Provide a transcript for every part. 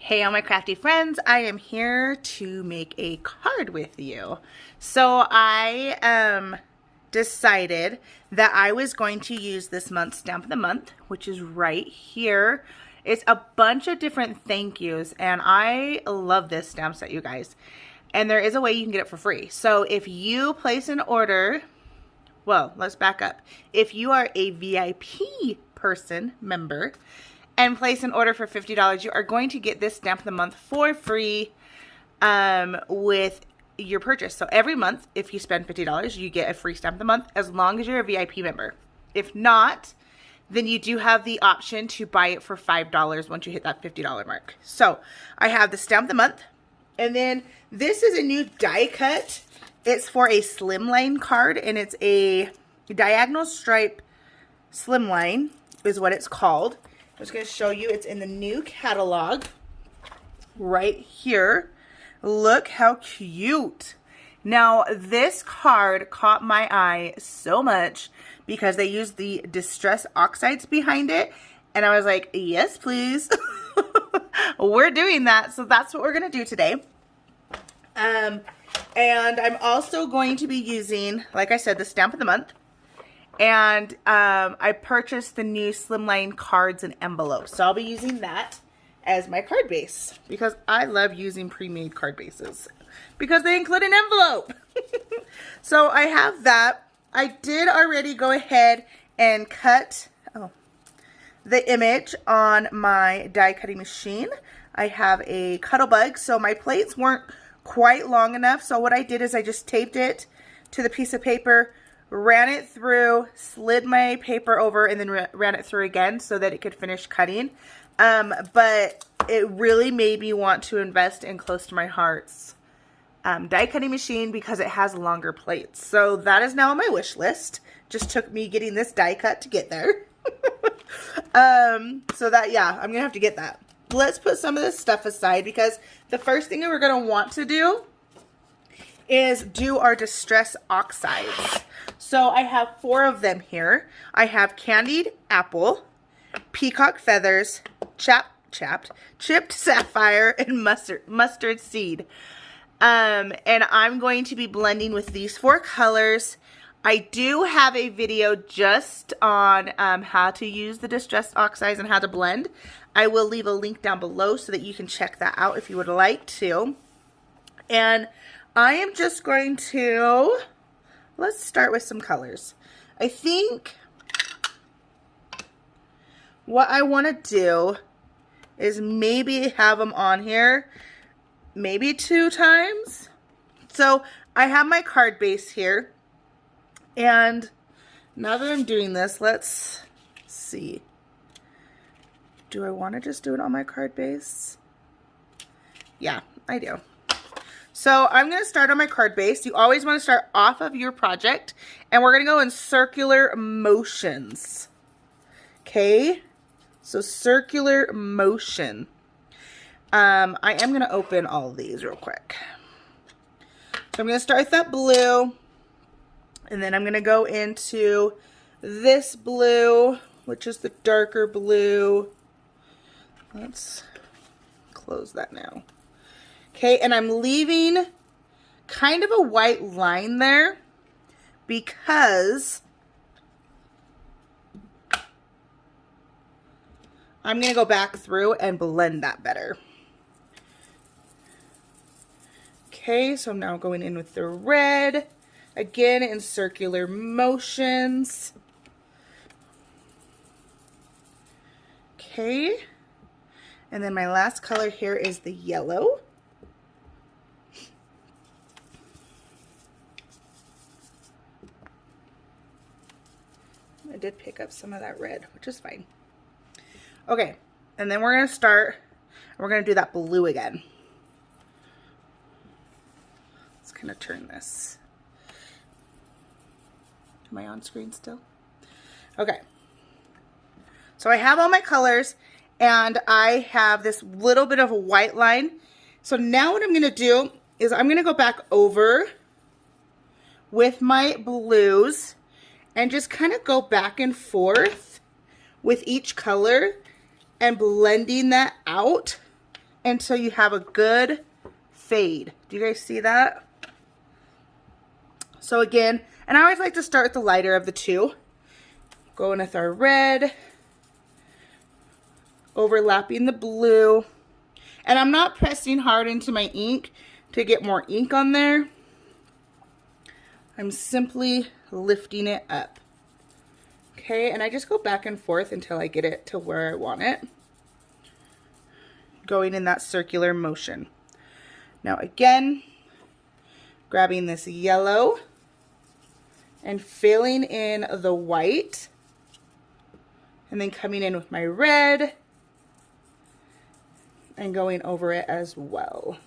Hey all my crafty friends, I am here to make a card with you. So I decided that I was going to use this month's Stamp of the Month, which is right here. It's a bunch of different thank yous, and I love this stamp set, you guys. And there is a way you can get it for free. So if you place an order, well, let's back up. If you are a VIP member, and place an order for $50, you are going to get this Stamp of the Month for free with your purchase. So every month, if you spend $50, you get a free Stamp of the Month as long as you're a VIP member. If not, then you do have the option to buy it for $5 once you hit that $50 mark. So I have the Stamp of the Month, and then this is a new die cut. It's for a slimline card, and it's a diagonal stripe slimline is what it's called. I'm just going to show you. It's in the new catalog right here. Look how cute. Now, this card caught my eye so much because they used the Distress Oxides behind it. And I was like, yes, please. We're doing that. So that's what we're going to do today. And I'm also going to be using, like I said, the Stamp of the Month. And I purchased the new slimline cards and envelopes. So I'll be using that as my card base because I love using pre-made card bases because they include an envelope. So I have that. I did already go ahead and cut the image on my die cutting machine. I have a Cuttlebug, so my plates weren't quite long enough. So what I did is I just taped it to the piece of paper, ran it through, slid my paper over, and then ran it through again so that it could finish cutting. But it really made me want to invest in close to my heart's die cutting machine because it has longer plates. So that is now on my wish list. Just took me getting this die cut to get there. So that, yeah, I'm gonna have to get that. Let's put some of this stuff aside because the first thing that we're gonna want to do is do our Distress Oxides. So I have 4 of them here. I have Candied Apple, Peacock Feathers, Chipped Sapphire, and Mustard Seed. And I'm going to be blending with these 4 colors. I do have a video just on how to use the Distress Oxides and how to blend. I will leave a link down below so that you can check that out if you would like to. And I am just going to, let's start with some colors. I think what I want to do is maybe have them on here maybe 2 times. So I have my card base here. And now that I'm doing this, let's see. Do I want to just do it on my card base? Yeah, I do. So I'm going to start on my card base. You always want to start off of your project. And we're going to go in circular motions. Okay? So circular motion. I am going to open all of these real quick. So I'm going to start with that blue. And then I'm going to go into this blue, which is the darker blue. Let's close that now. Okay, and I'm leaving kind of a white line there because I'm going to go back through and blend that better. Okay, so I'm now going in with the red, again in circular motions. Okay, and then my last color here is the yellow. I did pick up some of that red, which is fine. Okay, and then we're going to start, we're going to do that blue again. Let's kind of turn this. Am I on screen still? Okay. So I have all my colors, and I have this little bit of a white line. So now what I'm going to do is I'm going to go back over with my blues and just kind of go back and forth with each color and blending that out until you have a good fade. Do you guys see that? So again, and I always like to start with the lighter of the two. Going with our red, overlapping the blue. And I'm not pressing hard into my ink to get more ink on there. I'm simply lifting it up. Okay, and I just go back and forth until I get it to where I want it. Going in that circular motion. Now again, grabbing this yellow and filling in the white. And then coming in with my red and going over it as well.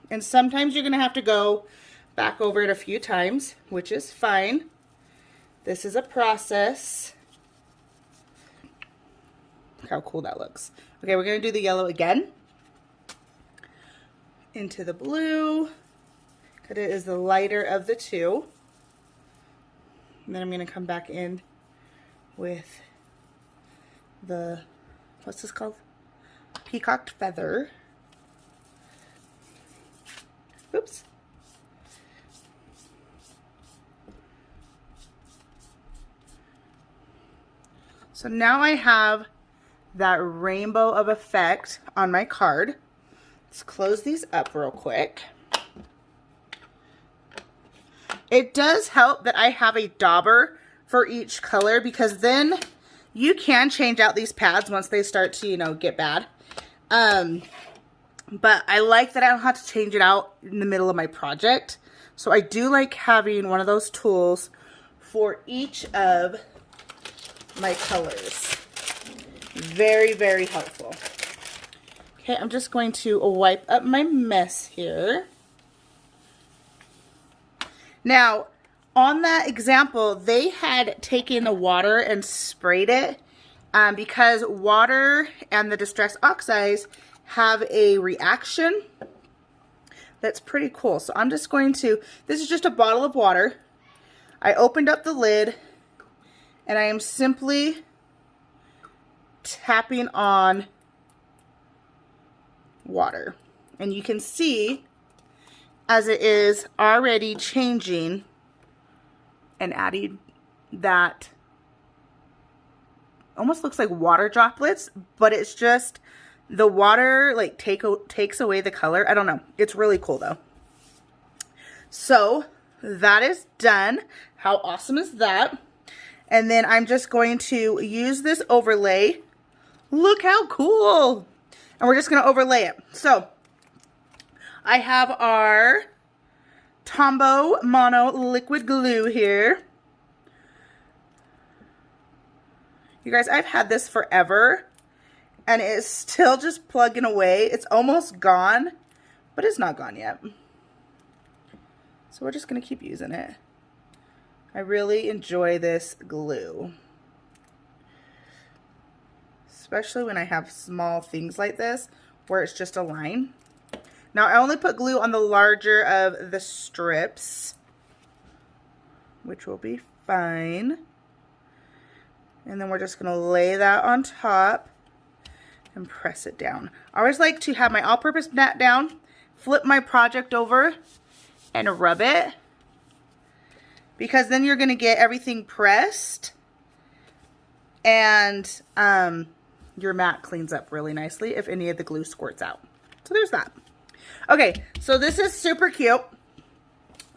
And sometimes you're going to have to go back over it a few times, which is fine. This is a process. Look how cool that looks. Okay, we're going to do the yellow again. Into the blue, because it is the lighter of the two. And then I'm going to come back in with the, what's this called? Peacocked feather. Oops. So now I have that rainbow of effect on my card. Let's close these up real quick. It does help that I have a dauber for each color, because then you can change out these pads once they start to, you know, get bad. But I like that I don't have to change it out in the middle of my project. So I do like having one of those tools for each of my colors. Very, very helpful. Okay, I'm just going to wipe up my mess here. Now, on that example, they had taken the water and sprayed it because water and the Distress Oxides have a reaction that's pretty cool. So I'm just going to, this is just a bottle of water. I opened up the lid and I am simply tapping on water. And you can see as it is already changing and adding that, almost looks like water droplets, but it's just the water like takes away the color. I don't know. It's really cool though. So that is done. How awesome is that? And then I'm just going to use this overlay. Look how cool. And we're just going to overlay it. So I have our Tombow Mono liquid glue here. You guys, I've had this forever and it's still just plugging away. It's almost gone, but it's not gone yet. So we're just going to keep using it. I really enjoy this glue, especially when I have small things like this where it's just a line. Now I only put glue on the larger of the strips, which will be fine. And then we're just going to lay that on top and press it down. I always like to have my all-purpose mat down, flip my project over, and rub it, because then you're going to get everything pressed and your mat cleans up really nicely if any of the glue squirts out. So there's that. Okay, so this is super cute.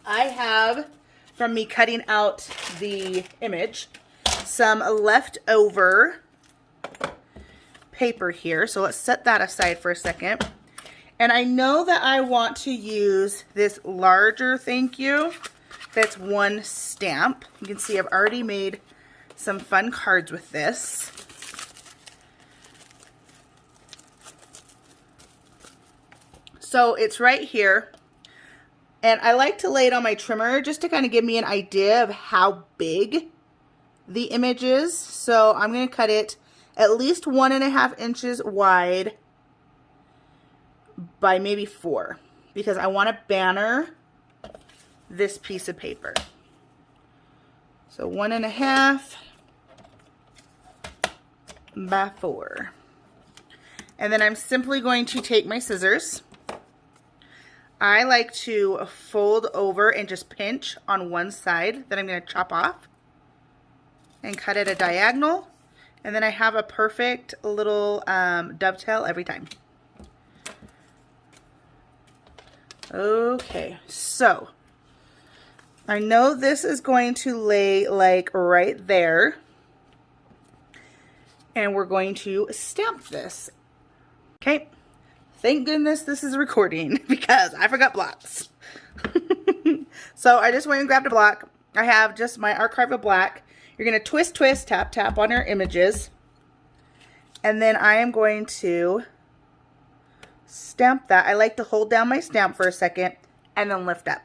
I have, from me cutting out the image, some leftover paper here. So let's set that aside for a second. And I know that I want to use this larger thank you. That's one stamp. You can see I've already made some fun cards with this. So it's right here. And I like to lay it on my trimmer just to kind of give me an idea of how big the image is. So I'm going to cut it at least 1.5 inches wide by maybe 4, because I want to banner this piece of paper. So 1.5 by 4. And then I'm simply going to take my scissors. I like to fold over and just pinch on one side that I'm going to chop off and cut at a diagonal. And then I have a perfect little dovetail every time. Okay, so I know this is going to lay like right there. And we're going to stamp this. Okay, thank goodness this is recording because I forgot blocks. So I just went and grabbed a block. I have just my archive of black. You're going to twist, twist, tap, tap on your images. And then I am going to stamp that. I like to hold down my stamp for a second and then lift up.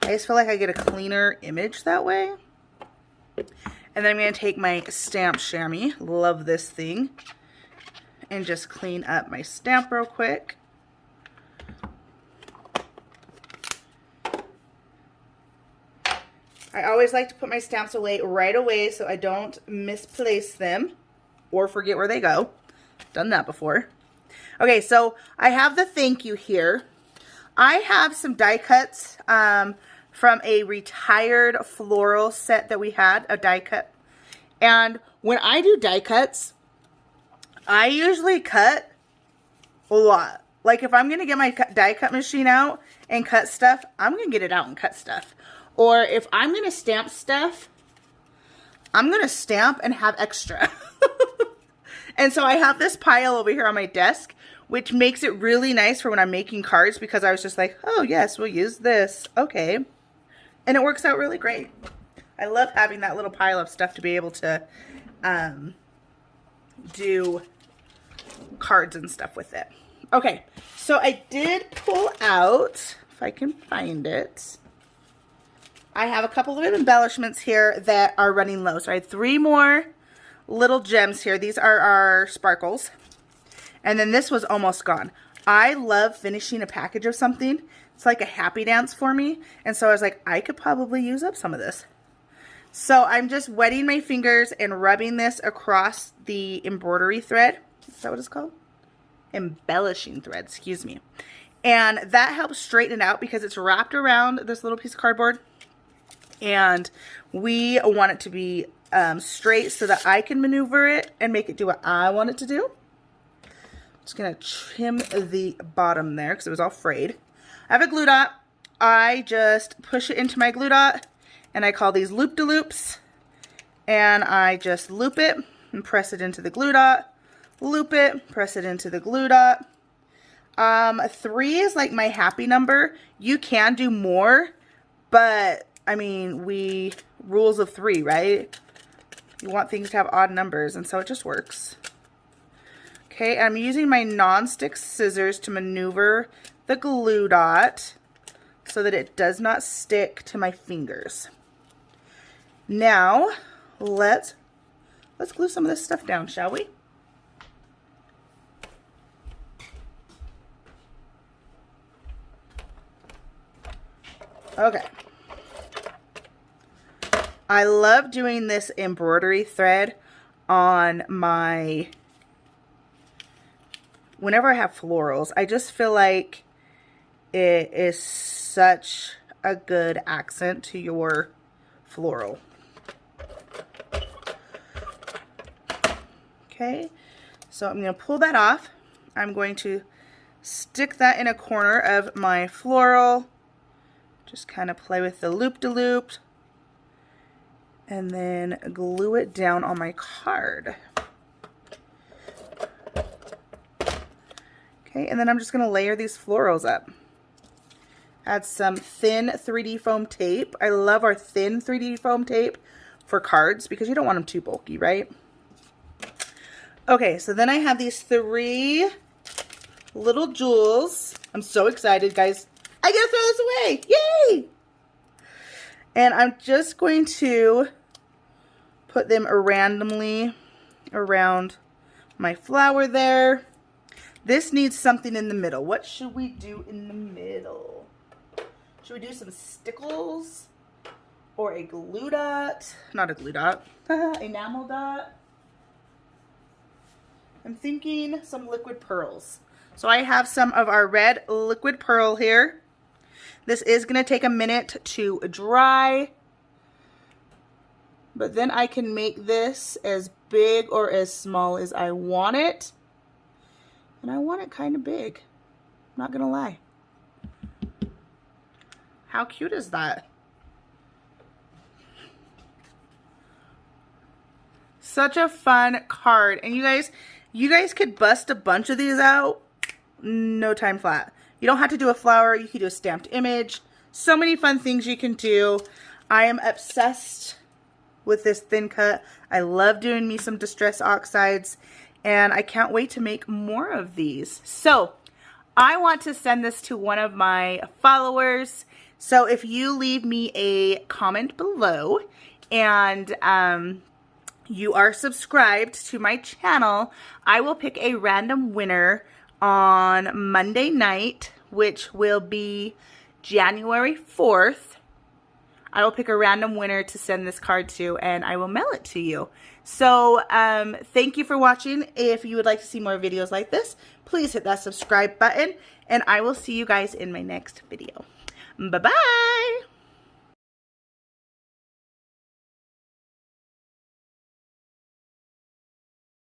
I just feel like I get a cleaner image that way. And then I'm going to take my stamp chamois, love this thing, and just clean up my stamp real quick. I always like to put my stamps away right away so I don't misplace them or forget where they go. Done that before. Okay, so I have the thank you here. I have some die cuts from a retired floral set that we had, a die cut. And when I do die cuts, I usually cut a lot. Like if I'm going to get my die cut machine out and cut stuff, I'm going to get it out and cut stuff. Or if I'm going to stamp stuff, I'm going to stamp and have extra. And so I have this pile over here on my desk, which makes it really nice for when I'm making cards because I was just like, oh yes, we'll use this. Okay. And it works out really great. I love having that little pile of stuff to be able to do cards and stuff with it. Okay, so I did pull out, if I can find it, I have a couple of embellishments here that are running low. So I have 3 more little gems here. These are our sparkles. And then this was almost gone. I love finishing a package of something. It's like a happy dance for me. And so I was like, I could probably use up some of this. So I'm just wetting my fingers and rubbing this across the embroidery thread. Is that what it's called? Embellishing thread, excuse me. And that helps straighten it out because it's wrapped around this little piece of cardboard. And we want it to be straight so that I can maneuver it and make it do what I want it to do. Just going to trim the bottom there because it was all frayed. I have a glue dot. I just push it into my glue dot and I call these loop-de-loops. And I just loop it and press it into the glue dot. Loop it, press it into the glue dot. 3 is like my happy number. You can do more, but I mean, rules of 3, right? You want things to have odd numbers, and so it just works. Okay, I'm using my non-stick scissors to maneuver the glue dot so that it does not stick to my fingers. Now, let's glue some of this stuff down, shall we? Okay. I love doing this embroidery thread on my, whenever I have florals, I just feel like it is such a good accent to your floral. Okay, so I'm going to pull that off. I'm going to stick that in a corner of my floral. Just kind of play with the loop-de-loop. And then glue it down on my card. Okay, and then I'm just going to layer these florals up. Add some thin 3D foam tape. I love our thin 3D foam tape for cards because you don't want them too bulky, right? Okay, so then I have these 3 little jewels. I'm so excited, guys. I get to throw this away. Yay! And I'm just going to put them randomly around my flower there. This needs something in the middle. What should we do in the middle? Should we do some stickles? Or a glue dot? Not a glue dot. Enamel dot. I'm thinking some liquid pearls. So I have some of our red liquid pearl here. This is going to take a minute to dry, but then I can make this as big or as small as I want it. And I want it kind of big, not going to lie. How cute is that? Such a fun card. And you guys could bust a bunch of these out, no time flat. You don't have to do a flower. You could do a stamped image. So many fun things you can do. I am obsessed with this thin cut. I love doing me some distress oxides, and I can't wait to make more of these. So I want to send this to one of my followers. So if you leave me a comment below and you are subscribed to my channel, I will pick a random winner on Monday night, which will be January 4th. I will pick a random winner to send this card to, and I will mail it to you. So thank you for watching. If you would like to see more videos like this, please hit that subscribe button, and I will see you guys in my next video. Bye-bye.